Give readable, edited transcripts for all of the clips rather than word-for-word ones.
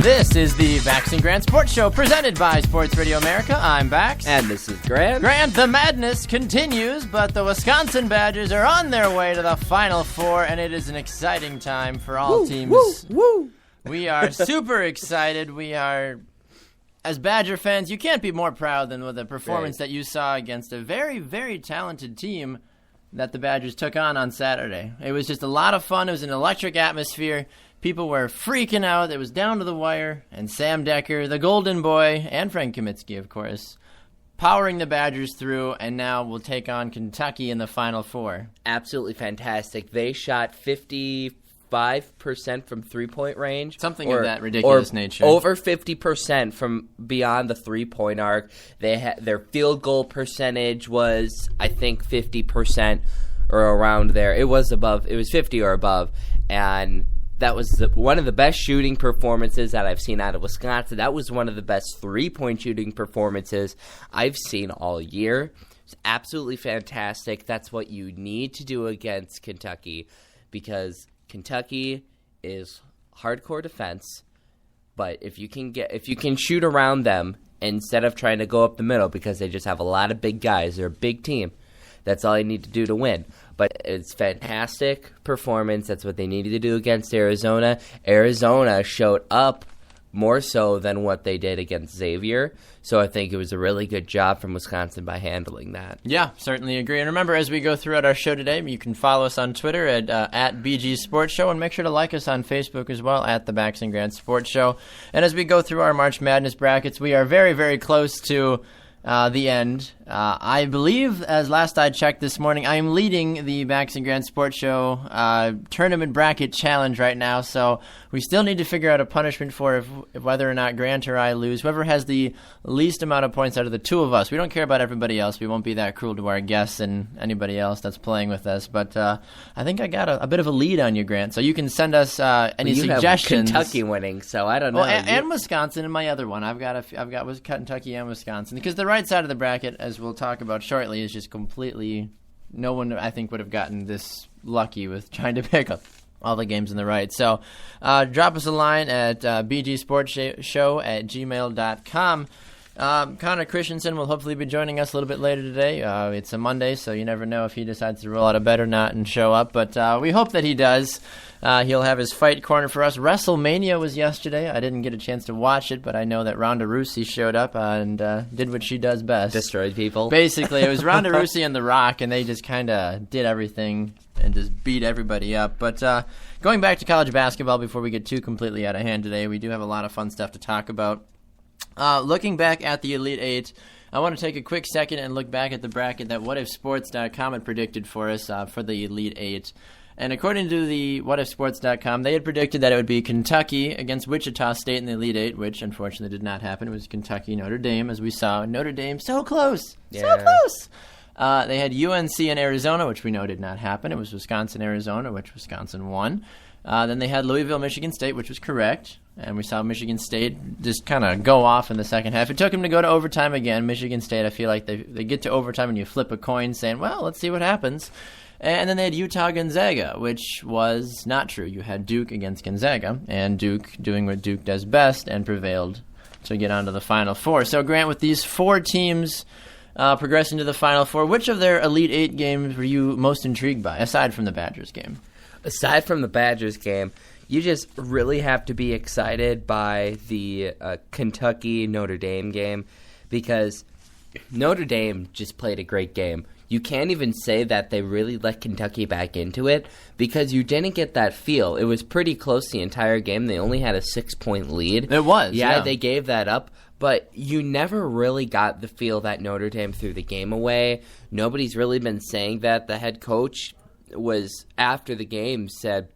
This is the Bax and Grant Sports Show presented by Sports Radio America. I'm Bax. And this is Grant. Grant, the madness continues, but the Wisconsin Badgers are on their way to the Final Four, and it is an exciting time for all teams. We are super excited. We are, as Badger fans, you can't be more proud than with the performance that you saw against a very, very talented team that the Badgers took on Saturday. It was just a lot of fun. It was an electric atmosphere. People were freaking out. It was down to the wire. And Sam Decker, the golden boy, and Frank Kaminsky, of course, powering the Badgers through, and now will take on Kentucky in the Final Four. Absolutely fantastic. They shot 55% from three-point range. Something of that ridiculous nature. Over 50% from beyond the three-point arc. Their field goal percentage was, I think, 50% or around there. It was 50 or above. And that was one of the best shooting performances that I've seen out of Wisconsin. That was one of the best three-point shooting performances I've seen all year. It's absolutely fantastic. That's what you need to do against Kentucky, because Kentucky is hardcore defense. But if you can shoot around them instead of trying to go up the middle, because they just have a lot of big guys, they're a big team. That's all you need to do to win. But it's fantastic performance. That's what they needed to do against Arizona. Arizona showed up more so than what they did against Xavier. So I think it was a really good job from Wisconsin by handling that. Yeah, certainly agree. And remember, as we go throughout our show today, you can follow us on Twitter at BG Sports Show, and make sure to like us on Facebook as well, at the Bax and Grant Sports Show. And as we go through our March Madness brackets, we are very, very close to the end. I believe, as last I checked this morning, I am leading the Bax and Grant Sports Show tournament bracket challenge right now, so we still need to figure out a punishment for if whether or not Grant or I lose. Whoever has the least amount of points out of the two of us. We don't care about everybody else. We won't be that cruel to our guests and anybody else that's playing with us, but I think I got a bit of a lead on you, Grant, so you can send us any suggestions. Have Kentucky winning, so I don't know. Well, and Wisconsin in my other one. I've got Kentucky and Wisconsin, because the right side of the bracket, as we'll talk about shortly, is just completely, no one I think would have gotten this lucky with trying to pick up all the games in the right. So drop us a line at bgsportsshow@gmail.com. Connor Christensen will hopefully be joining us a little bit later today. It's a Monday, so you never know if he decides to roll out of bed or not and show up, but we hope that he does. He'll have his fight corner for us. WrestleMania was yesterday. I didn't get a chance to watch it, but I know that Ronda Rousey showed up and did what she does best. Destroyed people. Basically, it was Ronda Rousey and The Rock, and they just kind of did everything and just beat everybody up. But going back to college basketball before we get too completely out of hand today, we do have a lot of fun stuff to talk about. Looking back at the Elite Eight, I want to take a quick second and look back at the bracket that WhatIfSports.com had predicted for us for the Elite Eight. And according to the WhatIfSports.com, they had predicted that it would be Kentucky against Wichita State in the Elite Eight, which unfortunately did not happen. It was Kentucky-Notre Dame, as we saw. Notre Dame, so close! Yeah. So close! They had UNC and Arizona, which we know did not happen. It was Wisconsin-Arizona, which Wisconsin won. Then they had Louisville-Michigan State, which was correct. And we saw Michigan State just kind of go off in the second half. It took them to go to overtime again. Michigan State, I feel like they get to overtime and you flip a coin saying, well, let's see what happens. And then they had Utah-Gonzaga, which was not true. You had Duke against Gonzaga, and Duke doing what Duke does best and prevailed to get onto the Final Four. So, Grant, with these four teams progressing to the Final Four, which of their Elite Eight games were you most intrigued by, aside from the Badgers game? Aside from the Badgers game, you just really have to be excited by the Kentucky-Notre Dame game, because Notre Dame just played a great game. You can't even say that they really let Kentucky back into it, because you didn't get that feel. It was pretty close the entire game. They only had a 6-point lead. It was, yeah. They gave that up, but you never really got the feel that Notre Dame threw the game away. Nobody's really been saying that. The head coach was, after the game, said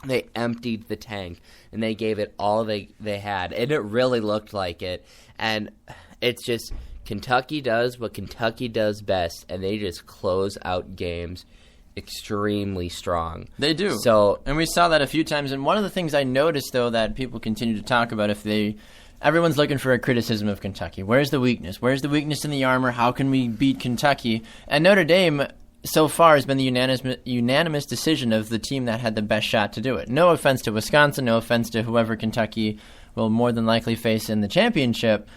they emptied the tank, and they gave it all they had, and it really looked like it. And it's just, Kentucky does what Kentucky does best, and they just close out games extremely strong. They do. So, and we saw that a few times, and one of the things I noticed, though, that people continue to talk about, everyone's looking for a criticism of Kentucky. Where's the weakness? Where's the weakness in the armor? How can we beat Kentucky? And Notre Dame, so far, has been the unanimous decision of the team that had the best shot to do it. No offense to Wisconsin, no offense to whoever Kentucky will more than likely face in the championship.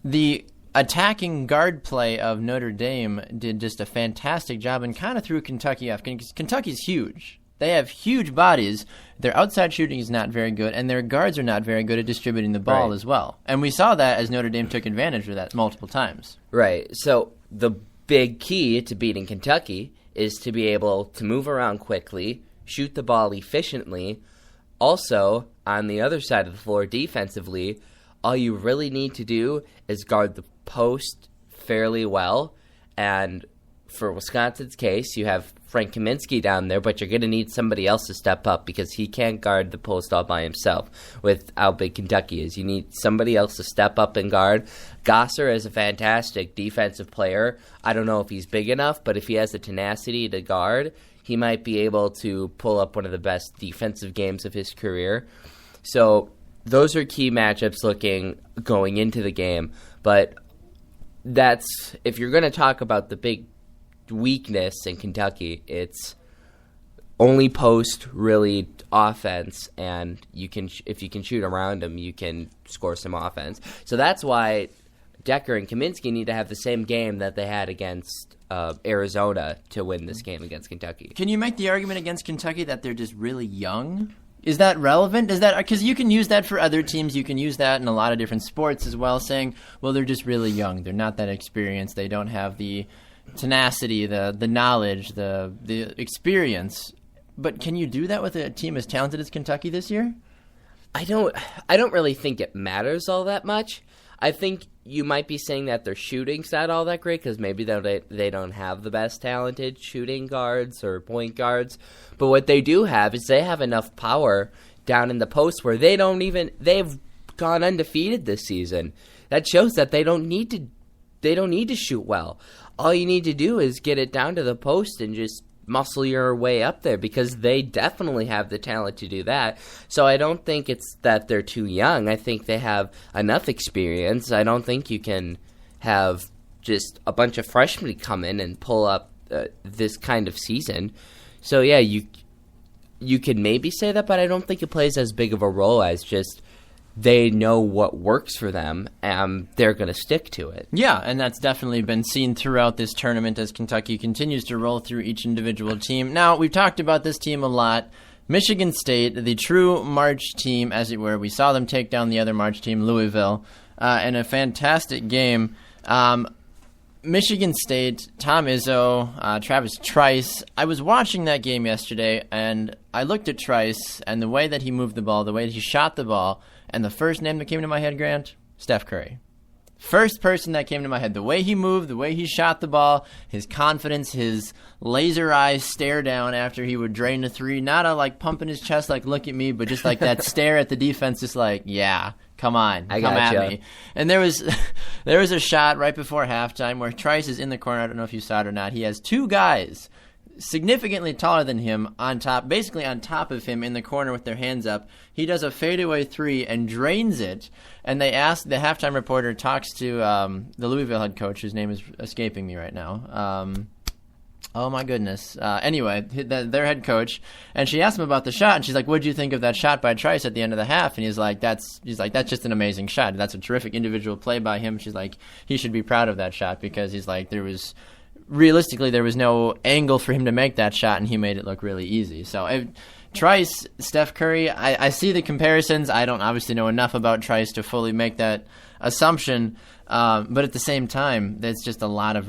The attacking guard play of Notre Dame did just a fantastic job and kind of threw Kentucky off. Kentucky's huge. They have huge bodies. Their outside shooting is not very good, and their guards are not very good at distributing the ball as well. And we saw that as Notre Dame took advantage of that multiple times. Right. So the big key to beating Kentucky is to be able to move around quickly, shoot the ball efficiently. Also, on the other side of the floor, defensively, all you really need to do is guard the post fairly well. And for Wisconsin's case, you have Frank Kaminsky down there, but you're going to need somebody else to step up because he can't guard the post all by himself with how big Kentucky is. You need somebody else to step up and guard. Gosser is a fantastic defensive player. I don't know if he's big enough, but if he has the tenacity to guard, he might be able to pull up one of the best defensive games of his career. So those are key matchups going into the game. But that's, if you're going to talk about the big weakness in Kentucky, it's only post really offense, and if you can shoot around them, you can score some offense. So that's why Decker and Kaminsky need to have the same game that they had against Arizona to win this game against Kentucky. Can you make the argument against Kentucky that they're just really young? Is that relevant? Is that because you can use that for other teams? You can use that in a lot of different sports as well, saying, well, they're just really young. They're not that experienced. They don't have the tenacity, the knowledge, the experience. But can you do that with a team as talented as Kentucky this year? I don't really think it matters all that much. I think you might be saying that their shooting's not all that great because maybe they don't have the best talented shooting guards or point guards. But what they do have is they have enough power down in the post where they've gone undefeated this season. That shows that they don't need to shoot well. All you need to do is get it down to the post and just muscle your way up there because they definitely have the talent to do that. So I don't think it's that they're too young. I think they have enough experience. I don't think you can have just a bunch of freshmen come in and pull up this kind of season. So yeah, you can maybe say that, but I don't think it plays as big of a role as just they know what works for them, and they're going to stick to it. Yeah, and that's definitely been seen throughout this tournament as Kentucky continues to roll through each individual team. Now, we've talked about this team a lot. Michigan State, the true March team, as it were. We saw them take down the other March team, Louisville, in a fantastic game. Michigan State, Tom Izzo, Travis Trice. I was watching that game yesterday, and I looked at Trice and the way that he moved the ball, the way that he shot the ball, and the first name that came to my head, Grant, Steph Curry. First person that came to my head, the way he moved, the way he shot the ball, his confidence, his laser eyes stare down after he would drain the three, not a like pumping his chest like look at me, but just like that stare at the defense, just like, yeah, come on, come at me. And there was a shot right before halftime where Trice is in the corner. I don't know if you saw it or not. He has two guys significantly taller than him basically on top of him in the corner with their hands up. He does a fadeaway three and drains it. And the halftime reporter talks to the Louisville head coach, whose name is escaping me right now. Oh my goodness. Anyway, their head coach, and she asked him about the shot, and she's like, "What did you think of that shot by Trice at the end of the half?" And he's like, "That's just an amazing shot. That's a terrific individual play by him." She's like, "He should be proud of that shot," because he's like, realistically, there was no angle for him to make that shot, and he made it look really easy. So, Trice, Steph Curry, I see the comparisons. I don't obviously know enough about Trice to fully make that assumption, but at the same time, there's just a lot of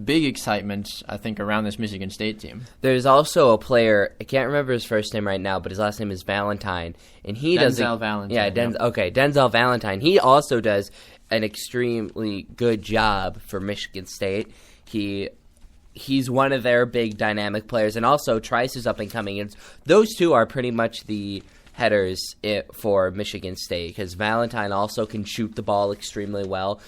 big excitement, I think, around this Michigan State team. There's also a player, I can't remember his first name right now, but his last name is Valentine, and he Denzel Valentine. Yeah, Denzel Valentine. He also does an extremely good job for Michigan State. He's one of their big dynamic players, and also Trice is up and coming. And those two are pretty much the headers for Michigan State because Valentine also can shoot the ball extremely well.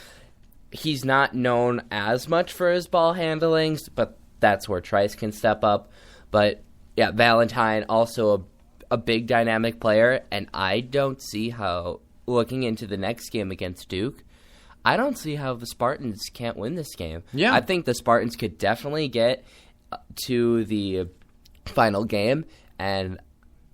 He's not known as much for his ball handlings, but that's where Trice can step up. But yeah, Valentine also a big dynamic player, and I don't see how, looking into the next game against Duke, I don't see how the Spartans can't win this game. Yeah. I think the Spartans could definitely get to the final game, and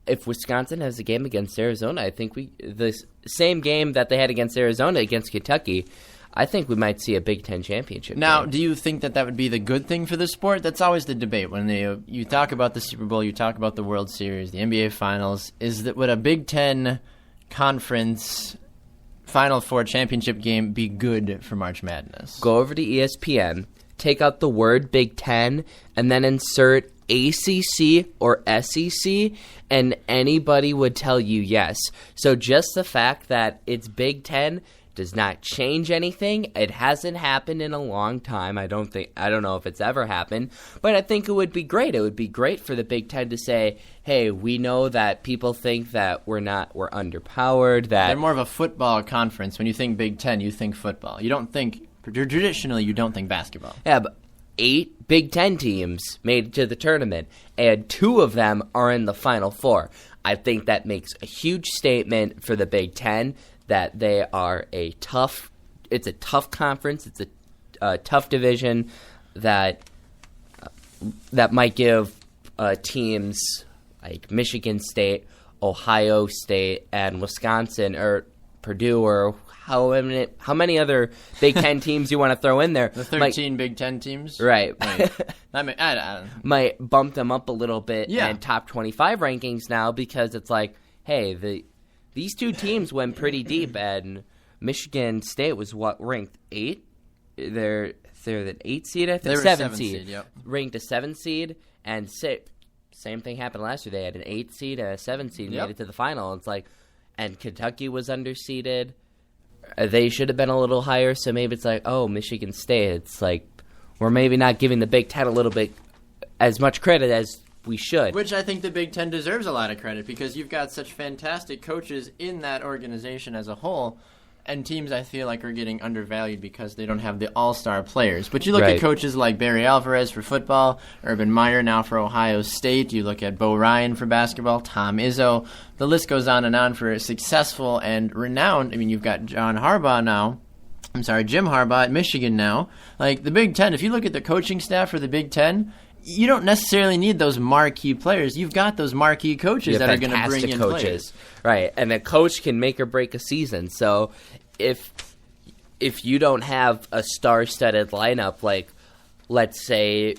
if Wisconsin has a game against Arizona, I think the same game that they had against Arizona against Kentucky, I think we might see a Big Ten championship Now, game. do you think that would be the good thing for the sport? That's always the debate. When you talk about the Super Bowl, you talk about the World Series, the NBA Finals, would a Big Ten conference Final Four championship game be good for March Madness? Go over to ESPN, take out the word Big Ten, and then insert ACC or SEC, and anybody would tell you yes. So just the fact that it's Big Ten does not change anything. It hasn't happened in a long time. I don't know if it's ever happened, but I think it would be great. It would be great for the Big Ten to say, hey, we know that people think that we're underpowered, that They're more of a football conference. When you think Big Ten, you think football. You don't think, traditionally, you don't think basketball. Yeah, but 8 Big Ten teams made it to the tournament, and 2 of them are in the Final Four. I think that makes a huge statement for the Big Ten that they are it's a tough conference, it's a tough division that might give teams like Michigan State, Ohio State, and Wisconsin, or Purdue, or how many other Big Ten teams you want to throw in there. The 13 Big Ten teams? Right. I don't know. Might bump them up a little bit Yeah. in top 25 rankings now, because it's like, hey, these 2 teams went pretty deep, and Michigan State was ranked 8? They're the 8 seed, I think? They were 7 7 seed. seed, yep. Ranked a 7 seed, and same thing happened last year. They had an 8 seed and a 7 seed, Yep. made it to the final. It's like, and Kentucky was underseeded. They should have been a little higher, so maybe it's like, oh, Michigan State. It's like, we're maybe not giving the Big Ten a little bit as much credit as we should. Which I think the Big Ten deserves a lot of credit, because you've got such fantastic coaches in that organization as a whole, and teams I feel like are getting undervalued because they don't have the all-star players. But you look Right. at coaches like Barry Alvarez for football, Urban Meyer now for Ohio State, you look at Bo Ryan for basketball, Tom Izzo, the list goes on and on for successful and renowned. I mean, you've got Jim Harbaugh at Michigan now. Like, the Big Ten, if you look at the coaching staff for the Big Ten, you don't necessarily need those marquee players. You've got those marquee coaches You have that are going to fantastic bring in coaches. players. Right, and a coach can make or break a season. So if you don't have a star-studded lineup, like, let's say,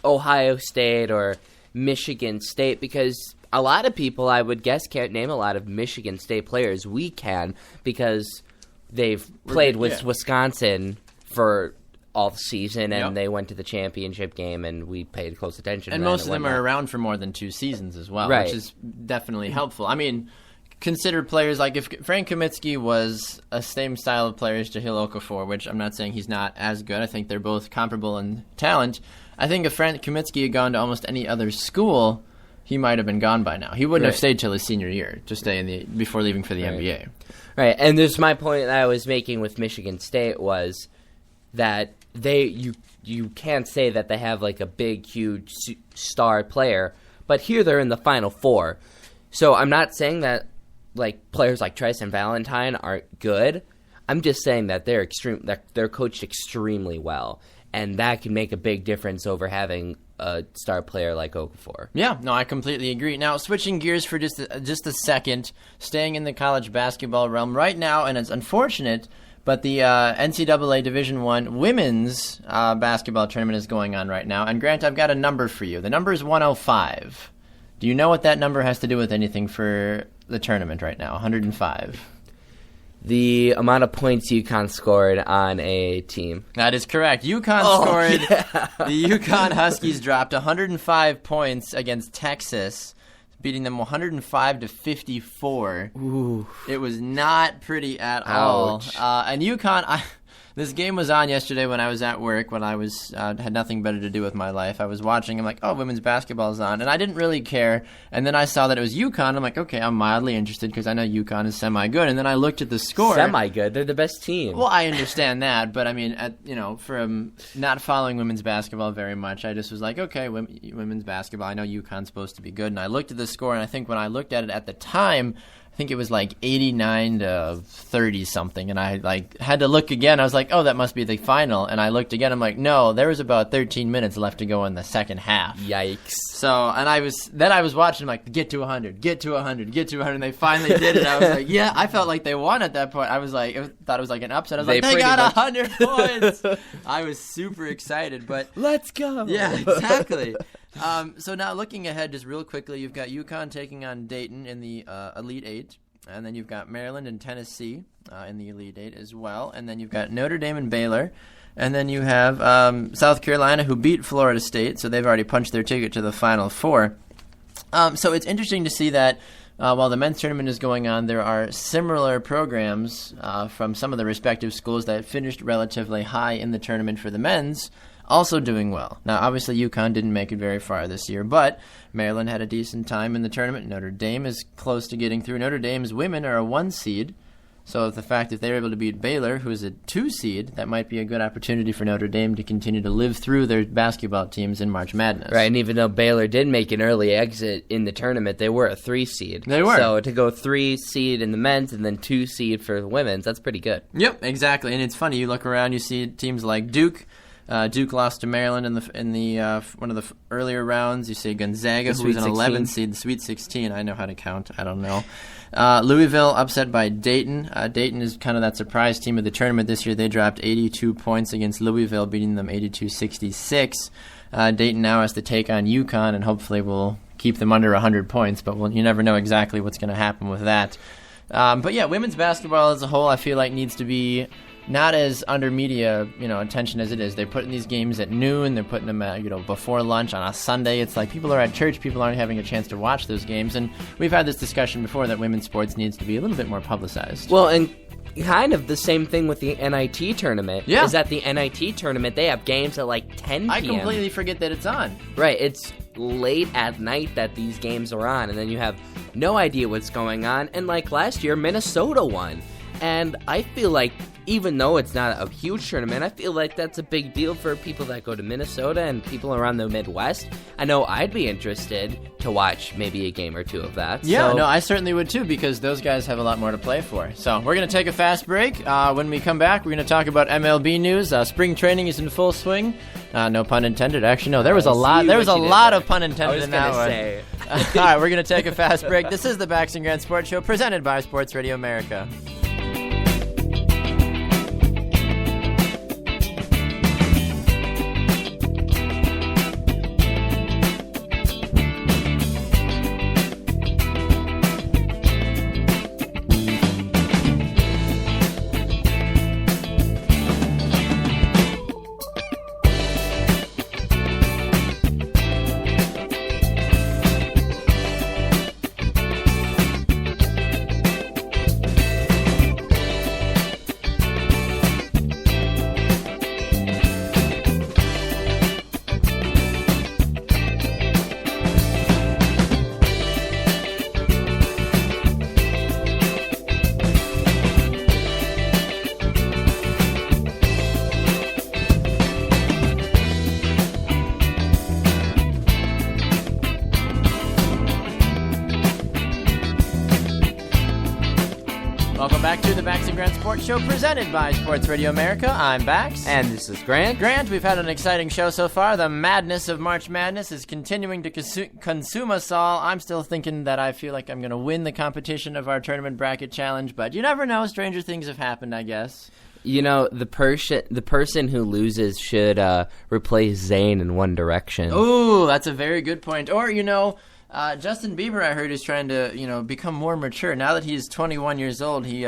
Ohio State or Michigan State, because a lot of people, I would guess, can't name a lot of Michigan State players. We can, because they've played with Wisconsin for all the season, and Yep. they went to the championship game, and we paid close attention. And to most of that them and are whatnot. around for more than 2 seasons as well, Right. which is definitely helpful. I mean, consider players like, if Frank Kaminsky was a same style of player as Jahlil Okafor, which I'm not saying he's not as good. I think they're both comparable in talent. I think if Frank Kaminsky had gone to almost any other school, he might have been gone by now. He wouldn't have Right. stayed till his senior year to stay before leaving for the Right. NBA. Right, and there's my point that I was making with Michigan State was that you can't say that they have like a big, huge star player, but here they're in the Final Four. So I'm not saying that like players like Tristan Valentine aren't good. I'm just saying that they're coached extremely well, and that can make a big difference over having a star player like Okafor. Yeah, no, I completely agree. Now, switching gears for just a second, staying in the college basketball realm right now, and it's unfortunate, but the NCAA Division I women's basketball tournament is going on right now. And Grant, I've got a number for you. The number is 105. Do you know what that number has to do with anything for the tournament right now? 105. The amount of points UConn scored on a team. That is correct. UConn scored. The UConn Huskies dropped 105 points against Texas, beating them 105-54. Ooh. It was not pretty at Ouch. all. And UConn, this game was on yesterday when I was at work, when I was had nothing better to do with my life. I was watching. I'm like, oh, women's basketball is on. And I didn't really care. And then I saw that it was UConn. I'm like, okay, I'm mildly interested because I know UConn is semi-good. And then I looked at the score. Semi-good. They're the best team. Well, I understand that. But, I mean, from not following women's basketball very much, I just was like, okay, women's basketball. I know UConn's supposed to be good. And I looked at the score, and I think when I looked at it at the time, I think it was like 89 to 30 something, and I like had to look again. I was like, oh, that must be the final, and I looked again. I'm like, no, there was about 13 minutes left to go in the second half. Yikes. So, and I was watching like, get to 100, get to 100, get to 100, and they finally did it. I was like, yeah, I felt like they won at that point. I was like, thought it was like an upset. I was like, they got 100 points. I was super excited, but let's go. Yeah, exactly. So now looking ahead, just real quickly, you've got UConn taking on Dayton in the Elite Eight, and then you've got Maryland and Tennessee in the Elite Eight as well, and then you've got Notre Dame and Baylor, and then you have South Carolina, who beat Florida State, so they've already punched their ticket to the Final Four. So it's interesting to see that while the men's tournament is going on, there are similar programs from some of the respective schools that finished relatively high in the tournament for the men's, also doing well. Now, obviously, UConn didn't make it very far this year, but Maryland had a decent time in the tournament. Notre Dame is close to getting through. Notre Dame's women are a 1 seed, so the fact that they're able to beat Baylor, who is a 2 seed, that might be a good opportunity for Notre Dame to continue to live through their basketball teams in March Madness. Right, and even though Baylor did make an early exit in the tournament, they were a 3 seed. They were. So to go 3 seed in the men's and then 2 seed for the women's, that's pretty good. Yep, exactly. And it's funny, you look around, you see teams like Duke. Duke lost to Maryland in the one of the earlier rounds. You see Gonzaga, who was an 11 seed, the Sweet 16. I know how to count. I don't know. Louisville upset by Dayton. Dayton is kind of that surprise team of the tournament this year. They dropped 82 points against Louisville, beating them 82-66. Dayton now has to take on UConn, and hopefully will keep them under 100 points. But you never know exactly what's going to happen with that. But yeah, women's basketball as a whole, I feel like needs to be not as under media, attention as it is. They're putting these games at noon. They're putting them at, before lunch on a Sunday. It's like people are at church. People aren't having a chance to watch those games. And we've had this discussion before that women's sports needs to be a little bit more publicized. Well, and kind of the same thing with the NIT tournament. Yeah. Is that the NIT tournament, they have games at like 10 p.m. I completely forget that it's on. Right. It's late at night that these games are on, and then you have no idea what's going on. And like last year, Minnesota won. And I feel like, even though it's not a huge tournament, I feel like that's a big deal for people that go to Minnesota and people around the Midwest. I know I'd be interested to watch maybe a game or two of that. Yeah, no, I certainly would too, because those guys have a lot more to play for. So we're going to take a fast break. When we come back, we're going to talk about MLB news. Spring training is in full swing. No pun intended. Actually, no, there was a lot. There was a lot of pun intended in that one. Say. All right, we're going to take a fast break. This is the Bax and Grant Sports Show, presented by Sports Radio America. Welcome back to the Bax and Grant Sports Show, presented by Sports Radio America. I'm Bax. And this is Grant. Grant, we've had an exciting show so far. The madness of March Madness is continuing to consume us all. I'm still thinking that I feel like I'm going to win the competition of our tournament bracket challenge, but you never know. Stranger things have happened, I guess. The person who loses should replace Zayn in One Direction. Ooh, that's a very good point. Or, Justin Bieber, I heard, is trying to, become more mature. Now that he's 21 years old, he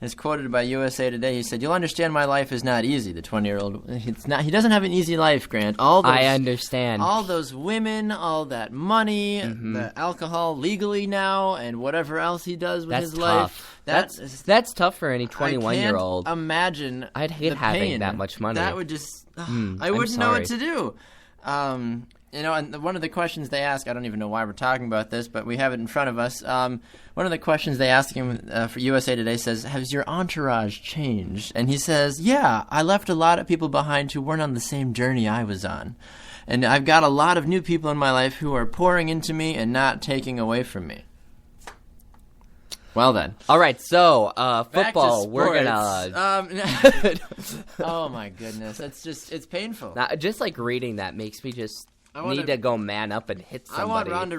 is quoted by USA Today. He said, "You'll understand my life is not easy." The 20-year-old, he doesn't have an easy life, Grant. I understand. All those women, all that money, the alcohol legally now, and whatever else he does with his life. That's tough for any 21-year-old. I can't imagine. I'd hate having that much money. That would just, I wouldn't know what to do. And one of the questions they ask, I don't even know why we're talking about this, but we have it in front of us. One of the questions they ask him for USA Today says, "Has your entourage changed?" And he says, "Yeah, I left a lot of people behind who weren't on the same journey I was on. And I've got a lot of new people in my life who are pouring into me and not taking away from me." Well then. All right, so Back to football. We're sports. gonna. Oh my goodness, it's painful. Just like reading that makes me just wanna- need to go man up and hit I want somebody. Ronda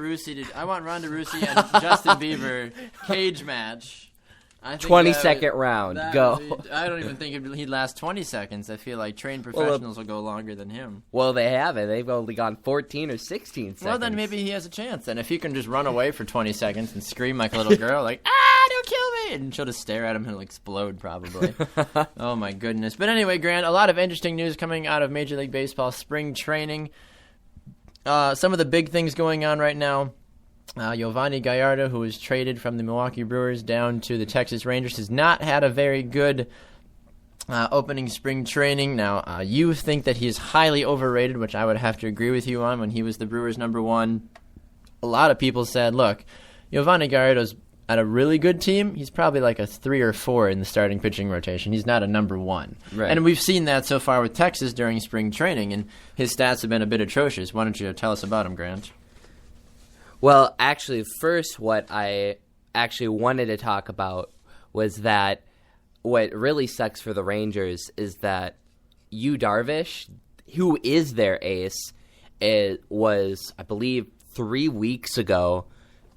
Rousey and Justin Bieber cage match. I think 20-second round. Go. I don't even think he'd last 20 seconds. I feel like trained professionals will go longer than him. Well, they haven't. They've only gone 14 or 16 seconds. Well, then maybe he has a chance. And if he can just run away for 20 seconds and scream like a little girl, like, ah, don't kill me! And she'll just stare at him and he'll explode, probably. Oh, my goodness. But anyway, Grant, a lot of interesting news coming out of Major League Baseball spring training. Some of the big things going on right now. Giovanni Gallardo, who was traded from the Milwaukee Brewers down to the Texas Rangers, has not had a very good opening spring training. Now, you think that he's highly overrated, which I would have to agree with you on. When he was the Brewers' number one, a lot of people said, look, Giovanni Gallardo's at a really good team. He's probably like a 3 or 4 in the starting pitching rotation. He's not a number one. Right. And we've seen that so far with Texas during spring training, and his stats have been a bit atrocious. Why don't you tell us about him, Grant? Well, actually, first, what I actually wanted to talk about was that what really sucks for the Rangers is that Yu Darvish, who is their ace, was, I believe, 3 weeks ago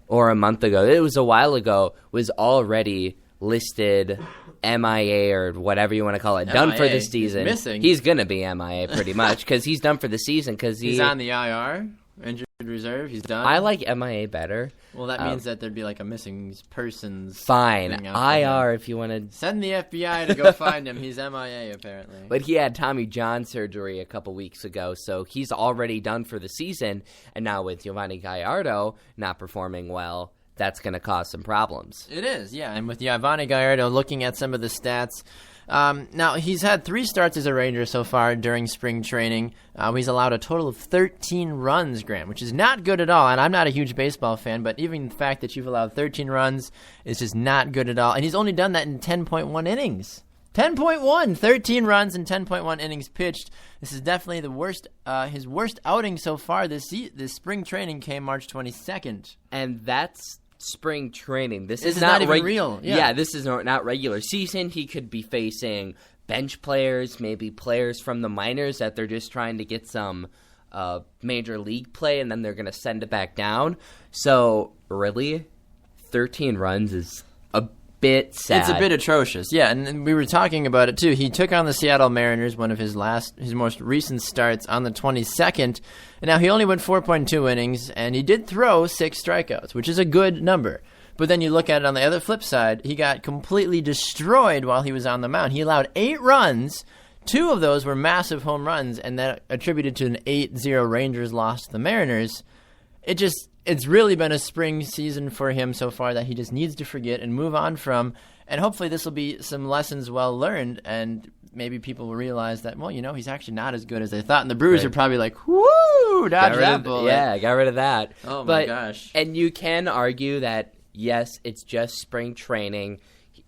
or a month ago, it was a while ago, was already listed MIA or whatever you want to call it, done for the season. He's missing. He's going to be MIA pretty much because he's done for the season. He's on the IR, injured reserve. He's done. I like MIA better. Well, that means that there'd be like a missing persons. Fine. thing out for him. IR if you want to. Send the FBI to go find him. He's MIA, apparently. But he had Tommy John surgery a couple weeks ago, so he's already done for the season. And now with Giovanni Gallardo not performing well, that's going to cause some problems. It is, yeah. And with Giovanni Gallardo, looking at some of the stats, now he's had 3 starts as a Ranger so far during spring training. He's allowed a total of 13 runs, Grant, which is not good at all. And I'm not a huge baseball fan, but even the fact that you've allowed 13 runs is just not good at all. And he's only done that in 10.1 innings. 10.1, 13 runs and 10.1 innings pitched. This is definitely the worst. His worst outing so far this spring training came March 22nd. And that's spring training. This is is not even real. Yeah. This is not regular season. He could be facing bench players, maybe players from the minors that they're just trying to get some major league play, and then they're going to send it back down. So, really, 13 runs is a bit sad. It's a bit atrocious, yeah. And we were talking about it too. He took on the Seattle Mariners, one of his most recent starts, on the 22nd. And now he only went 4.2 innings, and he did throw 6 strikeouts, which is a good number. But then you look at it on the other flip side, he got completely destroyed while he was on the mound. He allowed 8 runs. 2 of those were massive home runs, and that attributed to an 8-0 Rangers loss to the Mariners. It's really been a spring season for him so far that he just needs to forget and move on from. And hopefully this will be some lessons well learned, and maybe people will realize that, well, he's actually not as good as they thought. And the Brewers are probably like, whoo, dodge that bullet. Yeah, got rid of that. Oh, my gosh. And you can argue that, yes, it's just spring training.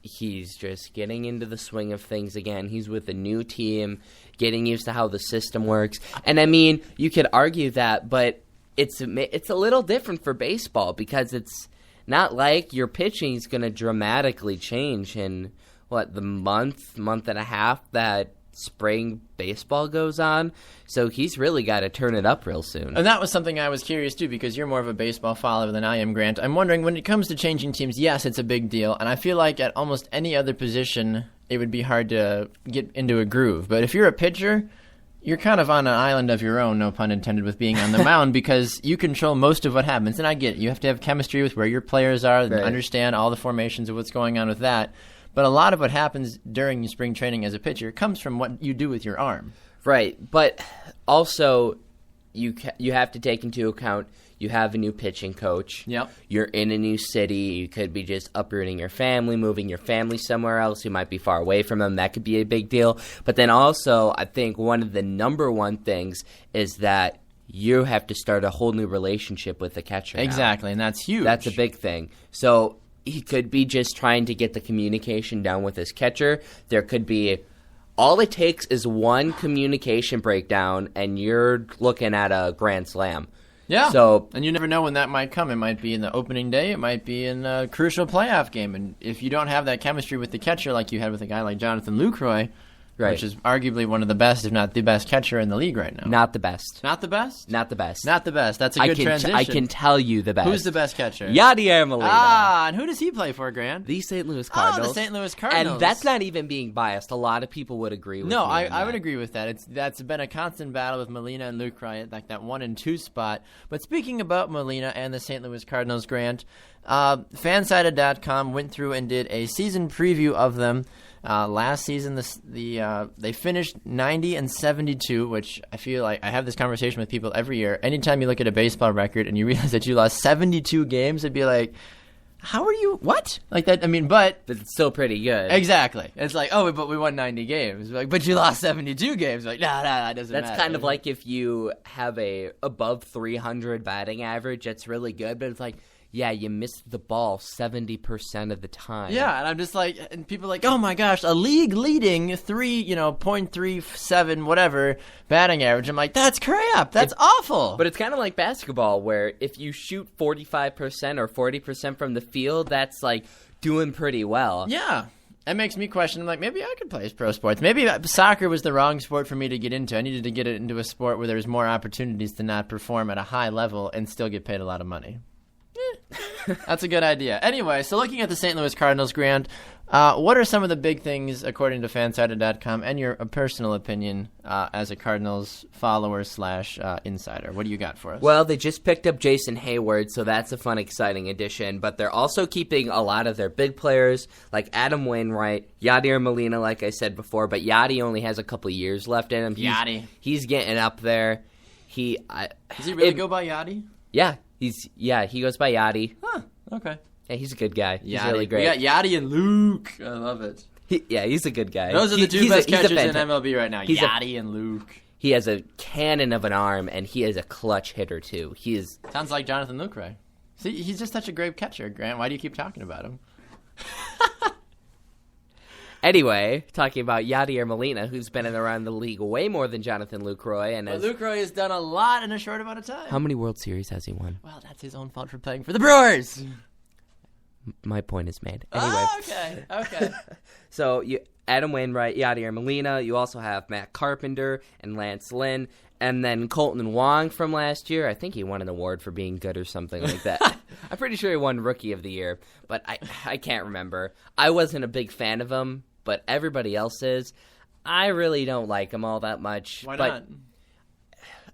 He's just getting into the swing of things again. He's with a new team, getting used to how the system works. And, I mean, you could argue that, but it's a little different for baseball because it's not like your pitching is going to dramatically change in, the month and a half that spring baseball goes on. So he's really got to turn it up real soon. And that was something I was curious too, because you're more of a baseball follower than I am, Grant. I'm wondering, when it comes to changing teams, yes, it's a big deal. And I feel like at almost any other position, it would be hard to get into a groove. But if you're a pitcher, you're kind of on an island of your own, no pun intended, with being on the mound, because you control most of what happens. And I get it. You have to have chemistry with where your players are and understand all the formations of what's going on with that. But a lot of what happens during spring training as a pitcher comes from what you do with your arm. Right. But also, you have to take into account you have a new pitching coach. Yep. You're in a new city. You could be just uprooting your family, moving your family somewhere else. You might be far away from them. That could be a big deal. But then also, I think one of the number one things is that you have to start a whole new relationship with the catcher. Exactly, and that's huge. That's a big thing. So he could be just trying to get the communication down with his catcher. There could be... all it takes is one communication breakdown, and you're looking at a grand slam. Yeah. So, and you never know when that might come. It might be in the opening day. It might be in a crucial playoff game. And if you don't have that chemistry with the catcher like you had with a guy like Jonathan Lucroy, right. which is arguably one of the best, if not the best catcher in the league right now. Not the best. Not the best? Not the best. Not the best. That's a good transition. I can tell you the best. Who's the best catcher? Yadier Molina. Ah, and who does he play for, Grant? The St. Louis Cardinals. Oh, the St. Louis Cardinals. And that's not even being biased. A lot of people would agree with me. No, on I that. would agree with that. That's been a constant battle with Molina and Lucroy at like that 1 and 2 spot. But speaking about Molina and the St. Louis Cardinals, Grant, Fansided.com went through and did a season preview of them. Last season, they finished 90 and 72, which I feel like I have this conversation with people every year. Anytime you look at a baseball record and you realize that you lost 72 games, it'd be like, how are you? What? Like that? I mean, but it's still pretty good. Exactly. It's like, oh, but we won 90 games. Like, but you lost 72 games. Like, nah, that doesn't matter. That's kind of like if you have a above 300 batting average, that's really good, but it's like, yeah, you missed the ball 70% of the time. Yeah, and I'm just like, and people are like, oh my gosh, a league leading 0.37 whatever batting average. I'm like, that's crap. That's awful. But it's kind of like basketball, where if you shoot 45% or 40% from the field, that's like doing pretty well. Yeah. That makes me question, I'm like, maybe I could play pro sports. Maybe soccer was the wrong sport for me to get into. I needed to get it into a sport where there's more opportunities to not perform at a high level and still get paid a lot of money. That's a good idea. Anyway, so looking at the St. Louis Cardinals, Grant, what are some of the big things, according to Fansided.com, and your personal opinion as a Cardinals follower / insider? What do you got for us? Well, they just picked up Jason Hayward, so that's a fun, exciting addition. But they're also keeping a lot of their big players, like Adam Wainwright, Yadier Molina, like I said before. But Yadi only has a couple years left in him. He's getting up there. Does he really go by Yadi? Yeah. He goes by Yadi. Huh, okay. Yeah, he's a good guy. He's Yadi. really great. We got Yadi and Luke. I love it. He's a good guy. Those are the two best catchers in MLB right now, Yadi and Luke. He has a cannon of an arm, and he is a clutch hitter, too. Sounds like Jonathan Lucroy. See, he's just such a great catcher, Grant. Why do you keep talking about him? Anyway, talking about Yadier Molina, who's been around the league way more than Jonathan Lucroy. Lucroy has done a lot in a short amount of time. How many World Series has he won? Well, that's his own fault for playing for the Brewers. My point is made. Anyway. Okay. So, Adam Wainwright, Yadier Molina. You also have Matt Carpenter and Lance Lynn. And then Colton Wong from last year. I think he won an award for being good or something like that. I'm pretty sure he won Rookie of the Year, but I can't remember. I wasn't a big fan of him, but everybody else is. I really don't like him all that much. Why not?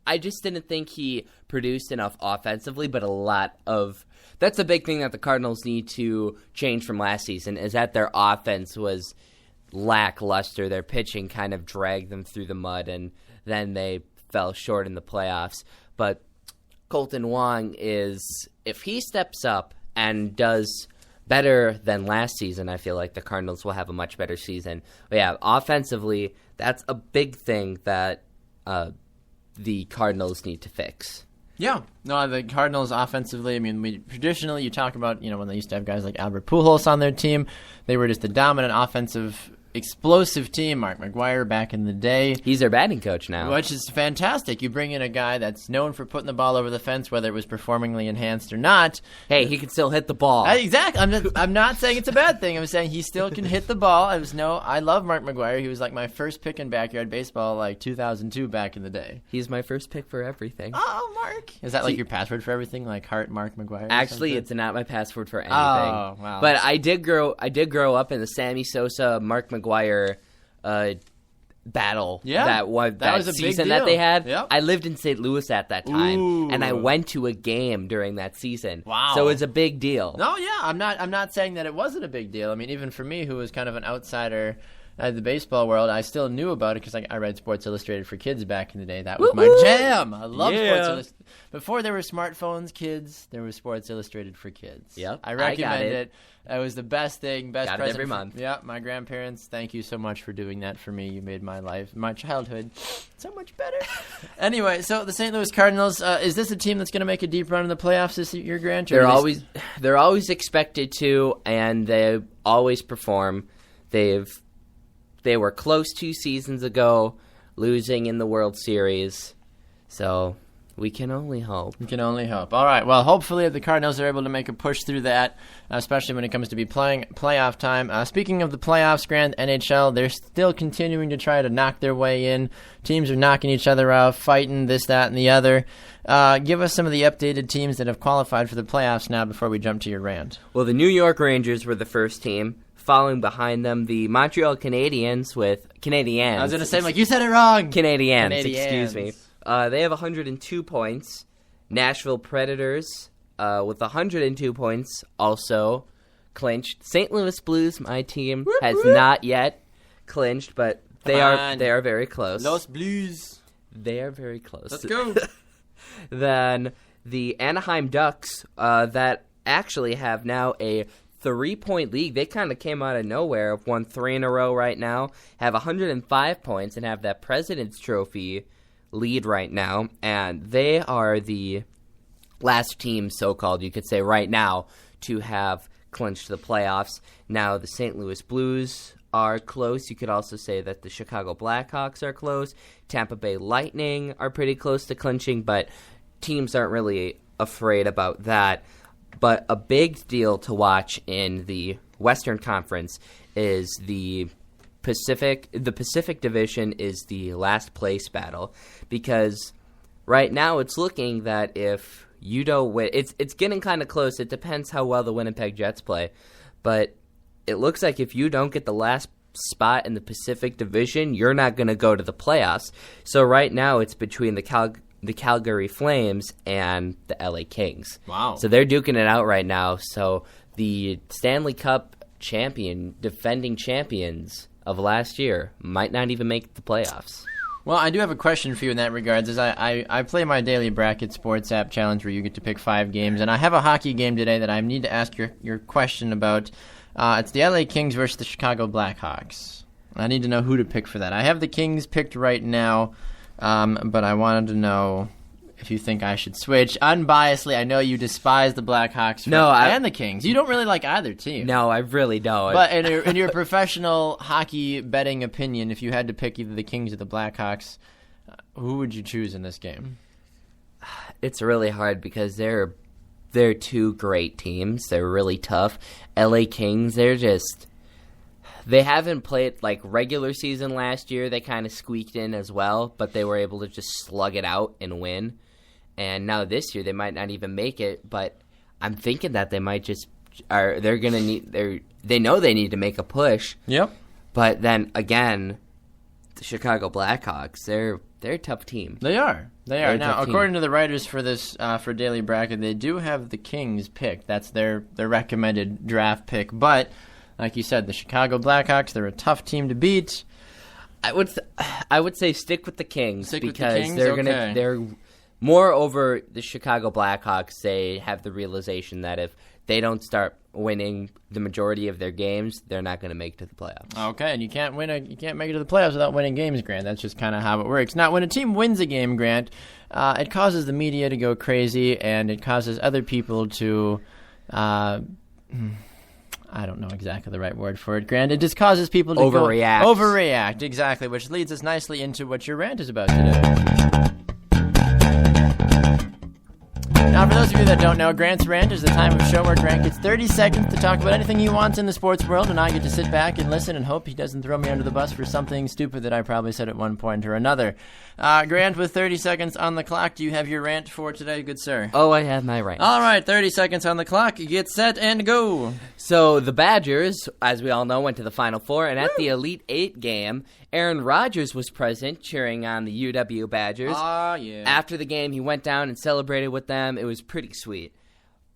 I just didn't think he produced enough offensively, but a lot of... That's a big thing that the Cardinals need to change from last season, is that their offense was lackluster. Their pitching kind of dragged them through the mud, and then they fell short in the playoffs. But Colton Wong is, if he steps up and does better than last season, I feel like the Cardinals will have a much better season. But yeah, offensively, that's a big thing that the Cardinals need to fix. Yeah. No, the Cardinals offensively, I mean, traditionally you talk about, when they used to have guys like Albert Pujols on their team, they were just the dominant offensive explosive team. Mark McGwire back in the day. He's their batting coach now. Which is fantastic. You bring in a guy that's known for putting the ball over the fence, whether it was performingly enhanced or not. Hey, he can still hit the ball. Exactly. I'm not saying it's a bad thing. I'm saying he still can hit the ball. I love Mark McGwire. He was like my first pick in backyard baseball, like 2002 back in the day. He's my first pick for everything. Oh, Mark. Is that like your password for everything? Like Heart Mark McGwire? Actually, it's not my password for anything. Oh, wow. But I did grow up in the Sammy Sosa, Mark McGwire battle. Yeah, that was a big season deal. That they had. Yep. I lived in St. Louis at that time. Ooh. And I went to a game during that season. Wow. So it's a big deal. No, yeah, I'm not saying that it wasn't a big deal. I mean, even for me, who was kind of an outsider of the baseball world, I still knew about it because I read Sports Illustrated for Kids back in the day. That was my jam. I loved Sports Illustrated. Before there were smartphones, kids, there was Sports Illustrated for Kids. Yep, I recommend it. It was the best thing, best got present it every month. Yeah, my grandparents, thank you so much for doing that for me. You made my life, my childhood, so much better. Anyway, so the St. Louis Cardinals, is this a team that's going to make a deep run in the playoffs this year, Grant? They're always expected to, and they always perform. They were close 2 seasons ago, losing in the World Series. So We can only hope. We can only hope. All right. Well, hopefully the Cardinals are able to make a push through that, especially when it comes to be playing playoff time. Speaking of the playoffs, Grant, NHL, they're still continuing to try to knock their way in. Teams are knocking each other out, fighting this, that, and the other. Give us some of the updated teams that have qualified for the playoffs now before we jump to your rant. Well, the New York Rangers were the first team. Following behind them, the Montreal Canadiens with Canadiens. I was going to say, like, you said it wrong. Canadiens, excuse me. They have 102 points. Nashville Predators with 102 points also clinched. St. Louis Blues, my team, has not yet clinched, but they are very close. Los Blues. They are very close. Let's go. Then the Anaheim Ducks that actually have now a 3-point league. They kind of came out of nowhere. Have won 3 in a row right now. Have 105 points and have that President's Trophy lead right now, and they are the last team, so-called, you could say right now, to have clinched the playoffs. Now, the St. Louis Blues are close. You could also say that the Chicago Blackhawks are close. Tampa Bay Lightning are pretty close to clinching, but teams aren't really afraid about that. But a big deal to watch in the Western Conference is the Pacific Division is the last place battle, because right now it's looking that if you don't win, it's getting kind of close. It depends how well the Winnipeg Jets play, but it looks like if you don't get the last spot in the Pacific Division, you're not going to go to the playoffs. So right now it's between the Calgary Flames and the LA Kings. Wow. So they're duking it out right now. So the Stanley Cup defending champions of last year might not even make the playoffs. Well, I do have a question for you in that regards. As I play my daily bracket sports app challenge where you get to pick 5 games, and I have a hockey game today that I need to ask your question about. It's the LA Kings versus the Chicago Blackhawks. I need to know who to pick for that. I have the Kings picked right now, but I wanted to know if you think I should switch. Unbiasedly, I know you despise the Blackhawks and the Kings. You don't really like either team. No, I really don't. But in your professional hockey betting opinion, if you had to pick either the Kings or the Blackhawks, who would you choose in this game? It's really hard because they're 2 great teams. They're really tough. LA Kings, they haven't played like regular season last year. They kind of squeaked in as well, but they were able to just slug it out and win. And now this year they might not even make it, but I'm thinking that they might they know they need to make a push. Yep. But then again, the Chicago Blackhawks, they're a tough team. They are. Now, according to the writers for this for Daily Bracket, they do have the Kings picked. That's their recommended draft pick. But like you said, the Chicago Blackhawks, they're a tough team to beat. I would say stick with the Kings because they're moreover the Chicago Blackhawks. They have the realization that if they don't start winning the majority of their games, they're not going to make it to the playoffs. Okay, and you can't make it to the playoffs without winning games, Grant. That's just kind of how it works. Now, when a team wins a game, Grant, it causes the media to go crazy, and it causes other people to I don't know exactly the right word for it, Grant. It just causes people to overreact, exactly, which leads us nicely into what your rant is about today. Now, for those of you that don't know, Grant's Rant is the time of show where Grant gets 30 seconds to talk about anything he wants in the sports world, and I get to sit back and listen and hope he doesn't throw me under the bus for something stupid that I probably said at one point or another. Grant, with 30 seconds on the clock, do you have your rant for today, good sir? Oh, I have my rant. All right, 30 seconds on the clock. Get set and go. So the Badgers, as we all know, went to the Final Four, and at the Elite Eight game, Aaron Rodgers was present cheering on the UW Badgers. Ah, yeah. After the game, he went down and celebrated with them. It was pretty sweet.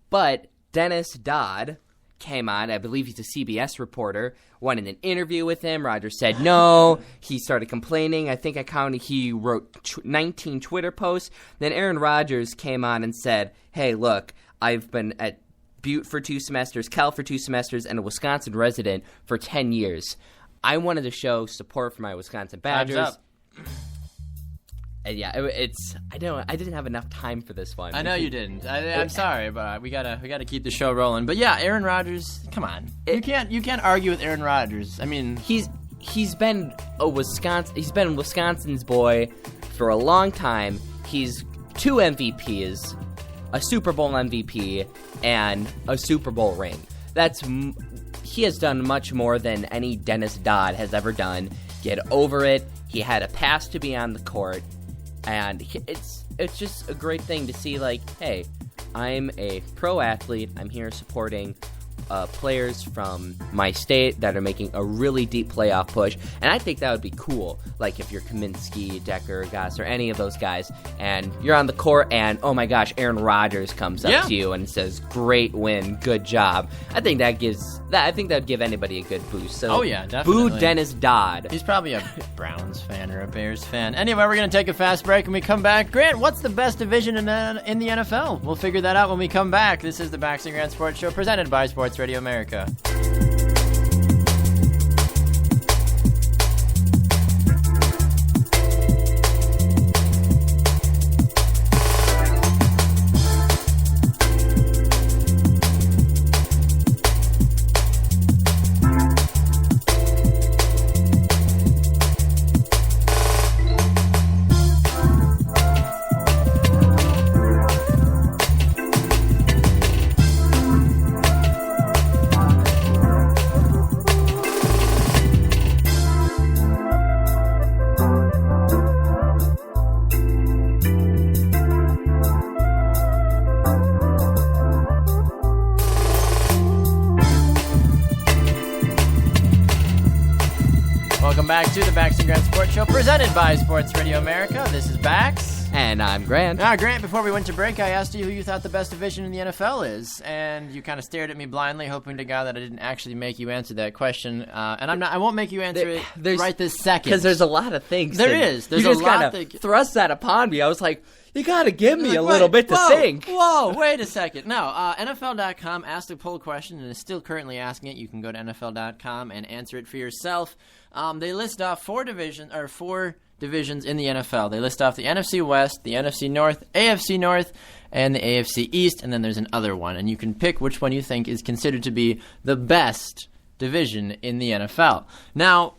But Dennis Dodd came on. I believe he's a CBS reporter. Wanted an interview with him. Rodgers said no. He started complaining. I think I counted he wrote 19 Twitter posts. Then Aaron Rodgers came on and said, hey, look, I've been at Butte for 2 semesters, Cal for 2 semesters, and a Wisconsin resident for 10 years. I wanted to show support for my Wisconsin Badgers. Time's up. And yeah, I didn't have enough time for this one. I know you didn't. I'm sorry, but we gotta keep the show rolling. But yeah, Aaron Rodgers, come on. You can't argue with Aaron Rodgers. I mean, he's been Wisconsin's boy for a long time. He's 2 MVPs, a Super Bowl MVP, and a Super Bowl ring. He has done much more than any Dennis Dodd has ever done. Get over it. He had a pass to be on the court, and it's just a great thing to see, like, hey, I'm a pro athlete. I'm here supporting players from my state that are making a really deep playoff push, and I think that would be cool. Like if you're Kaminsky, Decker, Goss, or any of those guys, and you're on the court, and oh my gosh, Aaron Rodgers comes up to you and says, "Great win, good job." I think that would give anybody a good boost. So, definitely. Boo Dennis Dodd. He's probably a Browns fan or a Bears fan. Anyway, we're going to take a fast break. When we come back, Grant, what's the best division in the NFL? We'll figure that out when we come back. This is the Baxter Grant Sports Show presented by Sports Radio America. Welcome back to the Bax and Grant Sports Show, presented by Sports Radio America. This is Bax. And I'm Grant. Grant, before we went to break, I asked you who you thought the best division in the NFL is, and you kind of stared at me blindly, hoping to God that I didn't actually make you answer that question. And I won't make you answer it right this second. Because there's a lot of things. There's you just kind of thrust that upon me. I was like, you got to give me a little bit to think. Whoa, wait a second. No, NFL.com asked a poll question and is still currently asking it. You can go to NFL.com and answer it for yourself. They list off four divisions in the NFL. They list off the NFC West, the NFC North, AFC North, and the AFC East, and then there's another one. And you can pick which one you think is considered to be the best division in the NFL. Now,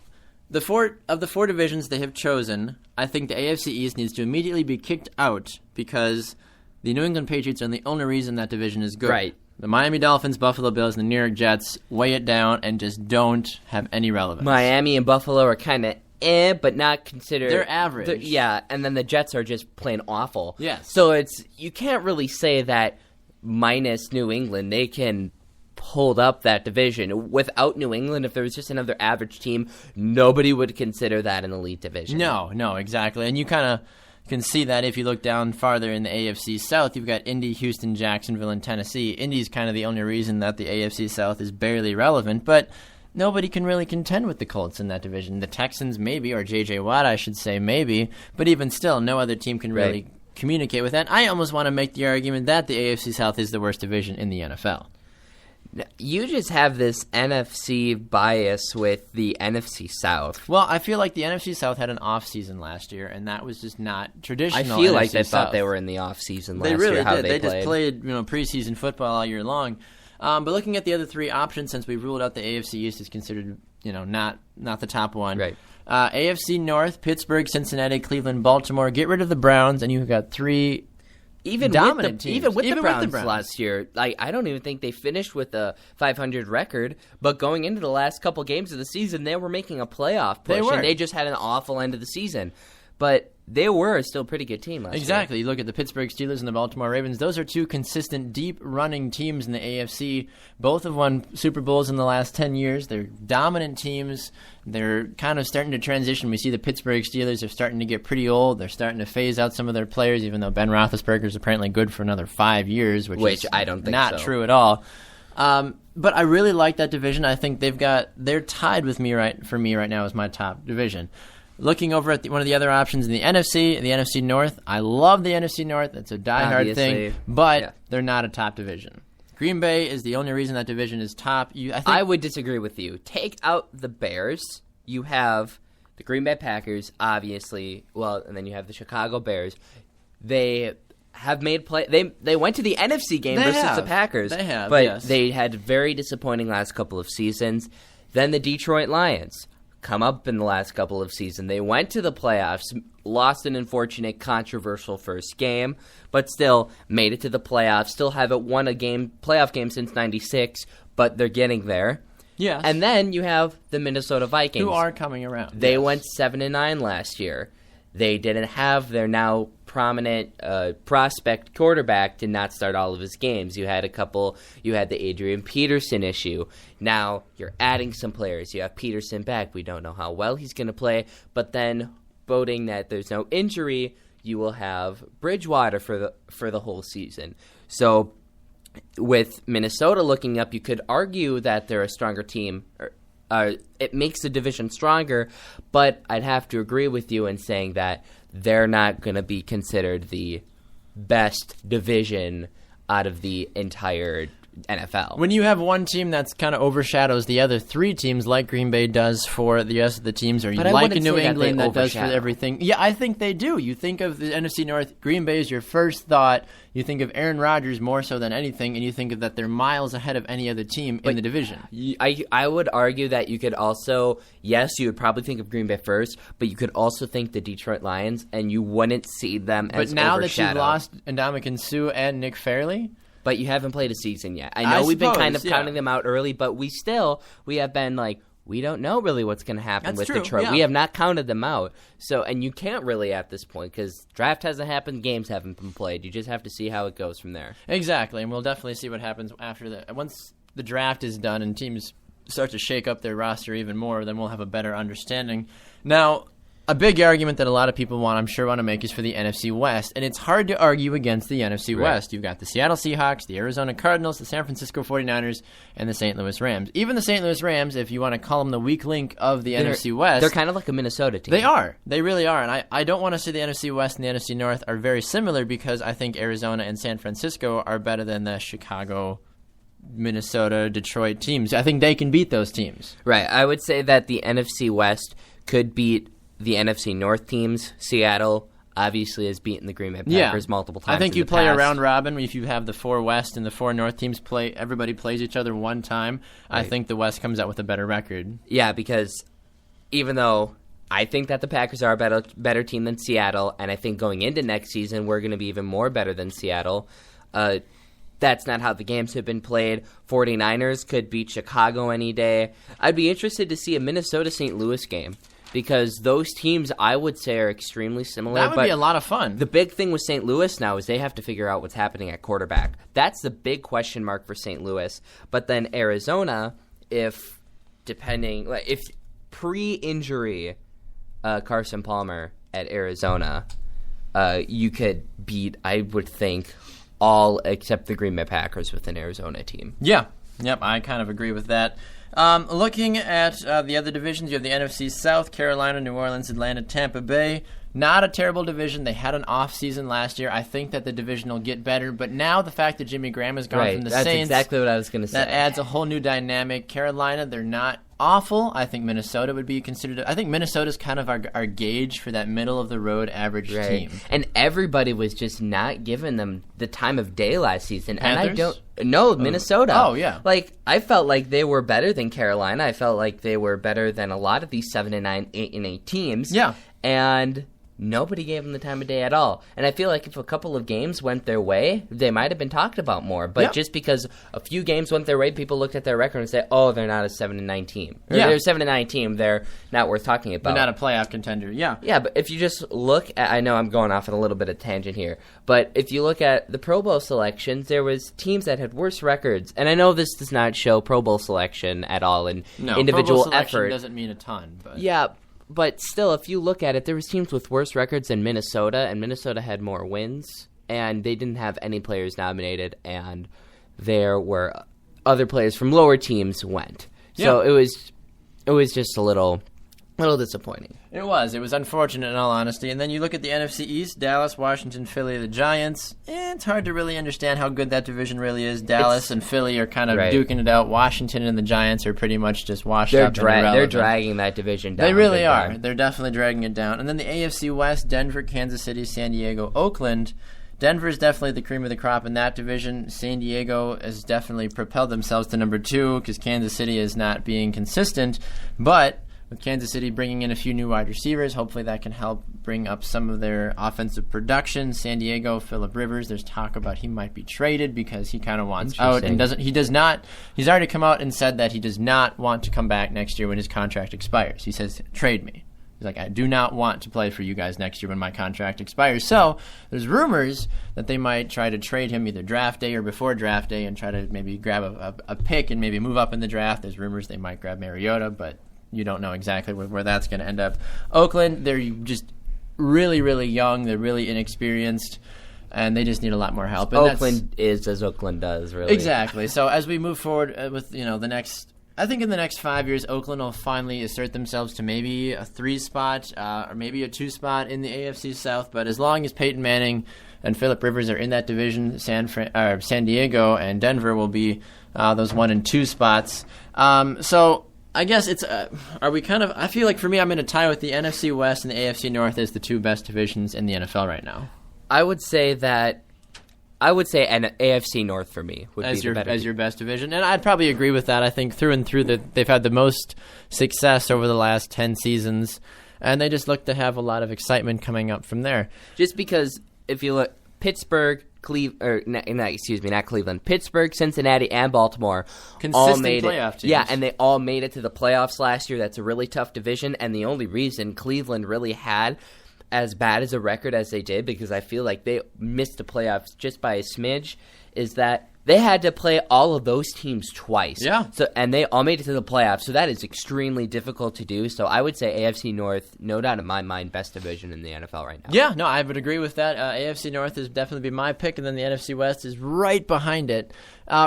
the four divisions they have chosen, I think the AFC East needs to immediately be kicked out because the New England Patriots are the only reason that division is good. Right. The Miami Dolphins, Buffalo Bills, and the New York Jets weigh it down and just don't have any relevance. Miami and Buffalo are kind of but not considered. They're average. And then the Jets are just plain awful. Yes. So you can't really say that minus New England, they can hold up that division. Without New England, if there was just another average team, nobody would consider that an elite division. No, exactly. And you kind of can see that if you look down farther in the AFC South. You've got Indy, Houston, Jacksonville, and Tennessee. Indy's kind of the only reason that the AFC South is barely relevant, but nobody can really contend with the Colts in that division. The Texans maybe, or J.J. Watt, I should say, maybe, but even still, no other team can really communicate with that. I almost want to make the argument that the AFC South is the worst division in the NFL. You just have this NFC bias with the NFC South. Well, I feel like the NFC South had an off season last year, and that was just not traditional. I feel NFC like they South. thought they were in the off season last year. They really year. did. They just played, preseason football all year long. But looking at the other three options, since we ruled out the AFC East is considered, not the top one. Right. AFC North: Pittsburgh, Cincinnati, Cleveland, Baltimore. Get rid of the Browns, and you've got three. Even with the Browns last year, I don't even think they finished with a 500 record. But going into the last couple games of the season, they were making a playoff push, and they just had an awful end of the season. But they were still a pretty good team last year. Exactly. You look at the Pittsburgh Steelers and the Baltimore Ravens. Those are two consistent, deep-running teams in the AFC. Both have won Super Bowls in the last 10 years. They're dominant teams. They're kind of starting to transition. We see the Pittsburgh Steelers are starting to get pretty old. They're starting to phase out some of their players, even though Ben Roethlisberger is apparently good for another 5 years, which is I don't think not true at all. But I really like that division. I think they're tied with me right now as my top division. Looking over at one of the other options in the NFC North, I love the NFC North. It's a diehard thing, but they're not a top division. Green Bay is the only reason that division is top. I would disagree with you. Take out the Bears. You have the Green Bay Packers, obviously. Well, and then you have the Chicago Bears. They have made play. They went to the NFC game versus the Packers. They have, but they had very disappointing last couple of seasons. Then the Detroit Lions. come up in the last couple of seasons. They went to the playoffs, lost an unfortunate, controversial first game, but still made it to the playoffs. Still haven't won a playoff game since '96, but they're getting there. Yes. And then you have the Minnesota Vikings, who are coming around. They went 7-9 last year. They didn't have their now prominent prospect quarterback did not start all of his games. You had the Adrian Peterson issue. Now you're adding some players. You have Peterson back. We don't know how well he's going to play, but then voting that there's no injury, you will have Bridgewater for the whole season. So with Minnesota looking up, you could argue that they're a stronger team. It makes the division stronger, but I'd have to agree with you in saying that they're not going to be considered the best division out of the entire NFL. When you have one team that's kind of overshadows the other three teams, like Green Bay does for the rest of the teams, or you like a New England that does for everything. Yeah, I think they do. You think of the NFC North, Green Bay is your first thought. You think of Aaron Rodgers more so than anything, and you think of that they're miles ahead of any other team in the division. I would argue that you could also, yes, you would probably think of Green Bay first, but you could also think the Detroit Lions, and you wouldn't see them as But now that you've lost Ndamukong Suh and Nick Fairley... But you haven't played a season yet. I know we've been kind of counting them out early, but we have been like, we don't know really what's going to happen with Detroit. Yeah. We have not counted them out. So, and you can't really at this point because draft hasn't happened, games haven't been played. You just have to see how it goes from there. Exactly, and we'll definitely see what happens after that. Once the draft is done and teams start to shake up their roster even more, then we'll have a better understanding. Now, a big argument that a lot of people want to make is for the NFC West, and it's hard to argue against the NFC West. You've got the Seattle Seahawks, the Arizona Cardinals, the San Francisco 49ers, and the St. Louis Rams. Even the St. Louis Rams, if you want to call them the weak link of the NFC West. They're kind of like a Minnesota team. They are. They really are, and I don't want to say the NFC West and the NFC North are very similar because I think Arizona and San Francisco are better than the Chicago, Minnesota, Detroit teams. I think they can beat those teams. Right. I would say that the NFC West could beat the NFC North teams. Seattle obviously has beaten the Green Bay Packers multiple times. I think you play a round robin if you have the 4 West and the 4 North teams play. Everybody plays each other one time. Right. I think the West comes out with a better record. Yeah, because even though I think that the Packers are a better team than Seattle, and I think going into next season we're going to be even more better than Seattle, that's not how the games have been played. 49ers could beat Chicago any day. I'd be interested to see a Minnesota-St. Louis game. Because those teams, I would say, are extremely similar. That would be a lot of fun. The big thing with St. Louis now is they have to figure out what's happening at quarterback. That's the big question mark for St. Louis. But then Arizona, if pre-injury Carson Palmer at Arizona, you could beat, I would think, all except the Green Bay Packers with an Arizona team. Yeah. Yep, I kind of agree with that. Looking at the other divisions, you have the NFC South, Carolina, New Orleans, Atlanta, Tampa Bay. Not a terrible division. They had an off season last year. I think that the division will get better, but now the fact that Jimmy Graham has gone from the Saints, that's exactly what I was going to say. That adds a whole new dynamic. Carolina, they're not awful. I think Minnesota would be considered. I think Minnesota's kind of our gauge for that middle of the road average team. And everybody was just not giving them the time of day last season. Panthers? Minnesota. Oh yeah. Like I felt like they were better than Carolina. I felt like they were better than a lot of these 7-9, 8-8 teams. Yeah. And nobody gave them the time of day at all. And I feel like if a couple of games went their way, they might have been talked about more. But just because a few games went their way, people looked at their record and said, oh, they're not a 7-9 team. Or they're a 7-9 team. They're not worth talking about. They're not a playoff contender. Yeah. Yeah, but if you just look at, I know I'm going off on a little bit of tangent here, but if you look at the Pro Bowl selections, there was teams that had worse records. And I know this does not show Pro Bowl selection at all in individual Pro Bowl effort. Doesn't mean a ton. But. Yeah. But still, if you look at it, there was teams with worse records than Minnesota, and Minnesota had more wins, and they didn't have any players nominated, and there were other players from lower teams went. So it was just a little disappointing. It was unfortunate in all honesty. And then you look at the NFC East, Dallas, Washington, Philly, the Giants. It's hard to really understand how good that division really is. Dallas and Philly are kind of duking it out. Washington and the Giants are pretty much just washed up. They're dragging that division down. They really are. They're definitely dragging it down. And then the AFC West, Denver, Kansas City, San Diego, Oakland. Denver's definitely the cream of the crop in that division. San Diego has definitely propelled themselves to number 2 because Kansas City is not being consistent. But with Kansas City bringing in a few new wide receivers. Hopefully that can help bring up some of their offensive production. San Diego, Phillip Rivers, there's talk about he might be traded because he kind of wants out and he's already come out and said that he does not want to come back next year when his contract expires. He says, trade me. He's like, I do not want to play for you guys next year when my contract expires. So there's rumors that they might try to trade him either draft day or before draft day and try to maybe grab a pick and maybe move up in the draft. There's rumors they might grab Mariota, but you don't know exactly where that's going to end up. Oakland, they're just really, really young. They're really inexperienced, and they just need a lot more help. And Oakland is as Oakland does, really. Exactly. So as we move forward with I think in the next 5 years, Oakland will finally assert themselves to maybe a 3 spot or maybe a 2 spot in the AFC South. But as long as Peyton Manning and Phillip Rivers are in that division, San Diego and Denver will be those 1 and 2 spots. So I guess it's are we kind of? I feel like for me, I'm in a tie with the NFC West and the AFC North as the 2 best divisions in the NFL right now. I would say an AFC North for me would be your best division, and I'd probably agree with that. I think through and through that they've had the most success over the last 10 seasons, and they just look to have a lot of excitement coming up from there. Just because if you look, Pittsburgh, not Cleveland, Pittsburgh, Cincinnati, and Baltimore all made playoff it. teams. Yeah, and they all made it to the playoffs last year. That's a really tough division, and the only reason Cleveland really had as bad as a record as they did, because I feel like they missed the playoffs just by a smidge, is that they had to play all of those teams twice. Yeah. And they all made it to the playoffs, so that is extremely difficult to do. So I would say AFC North, no doubt in my mind, best division in the NFL right now. Yeah, no, I would agree with that. AFC North is definitely be my pick, and then the NFC West is right behind it.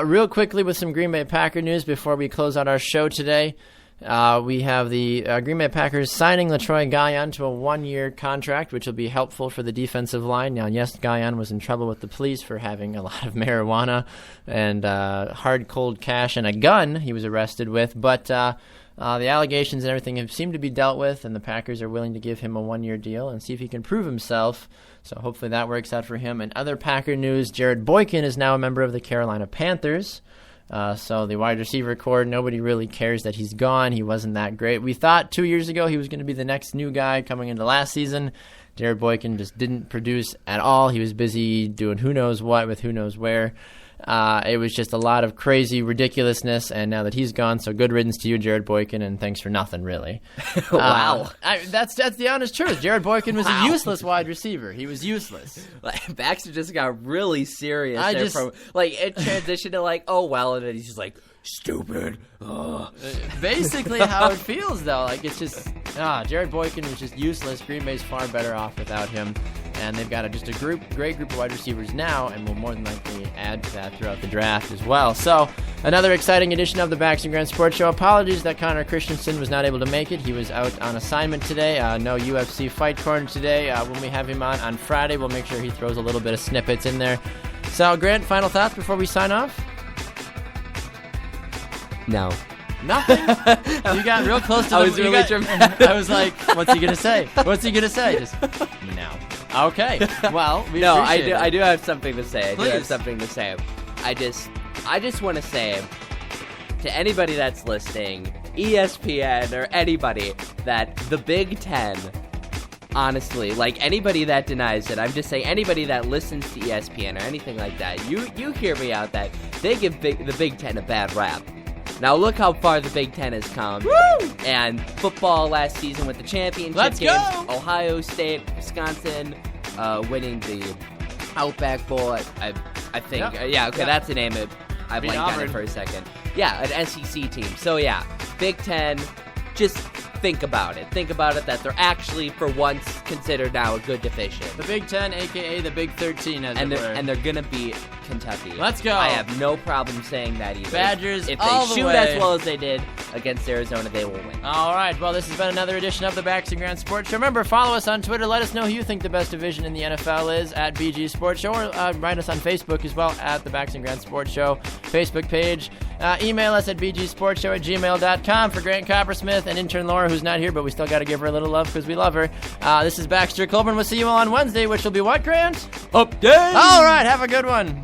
Real quickly with some Green Bay Packer news before we close out our show today. We have the Green Bay Packers signing LaTroy Guion to a 1-year contract, which will be helpful for the defensive line. Now, yes, Guion was in trouble with the police for having a lot of marijuana and hard, cold cash and a gun he was arrested with. But the allegations and everything have seemed to be dealt with, and the Packers are willing to give him a 1-year deal and see if he can prove himself. So hopefully that works out for him. And other Packer news, Jared Boykin is now a member of the Carolina Panthers. So the wide receiver core, nobody really cares that he's gone. He wasn't that great. We thought 2 years ago he was going to be the next new guy coming into last season. Jared Boykin just didn't produce at all. He was busy doing who knows what with who knows where. It was just a lot of crazy ridiculousness, and now that he's gone, so good riddance to you, Jared Boykin, and thanks for nothing, really. Wow. That's the honest truth. Jared Boykin was a useless wide receiver. He was useless. Baxter just got really serious it transitioned to oh, well, and then he's just like, stupid. Basically how it feels, though. It's just, Jared Boykin was just useless. Green Bay's far better off without him. And they've got just a great group of wide receivers now, and will more than likely add to that throughout the draft as well. So, another exciting edition of the Bax and Grant Sports Show. Apologies that Connor Christensen was not able to make it. He was out on assignment today. No UFC Fight Corner today. When we have him on Friday, we'll make sure he throws a little bit of snippets in there. So, Grant, final thoughts before we sign off? No. Nothing? You got real close to I was like, what's he going to say? What's he going to say? Just, no. Okay. Well, I do have something to say. Please. I just want to say to anybody that's listening, ESPN or anybody, that the Big Ten, honestly, anybody that denies it, I'm just saying anybody that listens to ESPN or anything like that, you hear me out that they give the Big Ten a bad rap. Now look how far the Big Ten has come. Woo! And football last season with the championship games, Ohio State, Wisconsin, winning the Outback Bowl. I think. Yep. That's the name. I blanked on it for a second. Yeah, an SEC team. So yeah, Big Ten. Just think about it. Think about it that they're actually, for once, considered now a good division. The Big Ten, a.k.a. the Big 13, and they're going to beat Kentucky. Let's go. I have no problem saying that either. Badgers if all they the shoot way. as well as they did against Arizona, they will win. All right. Well, this has been another edition of the Bax and Grant Sports Show. Remember, follow us on Twitter. Let us know who you think the best division in the NFL is at BG Sports Show, or write us on Facebook as well at the Bax and Grant Sports Show Facebook page. Email us at bgsportshow@gmail.com. For Grant Coppersmith and intern Laura, who's not here, but we still got to give her a little love because we love her. This is Baxter Colburn. We'll see you all on Wednesday, which will be what, Grant? Update! All right. Have a good one.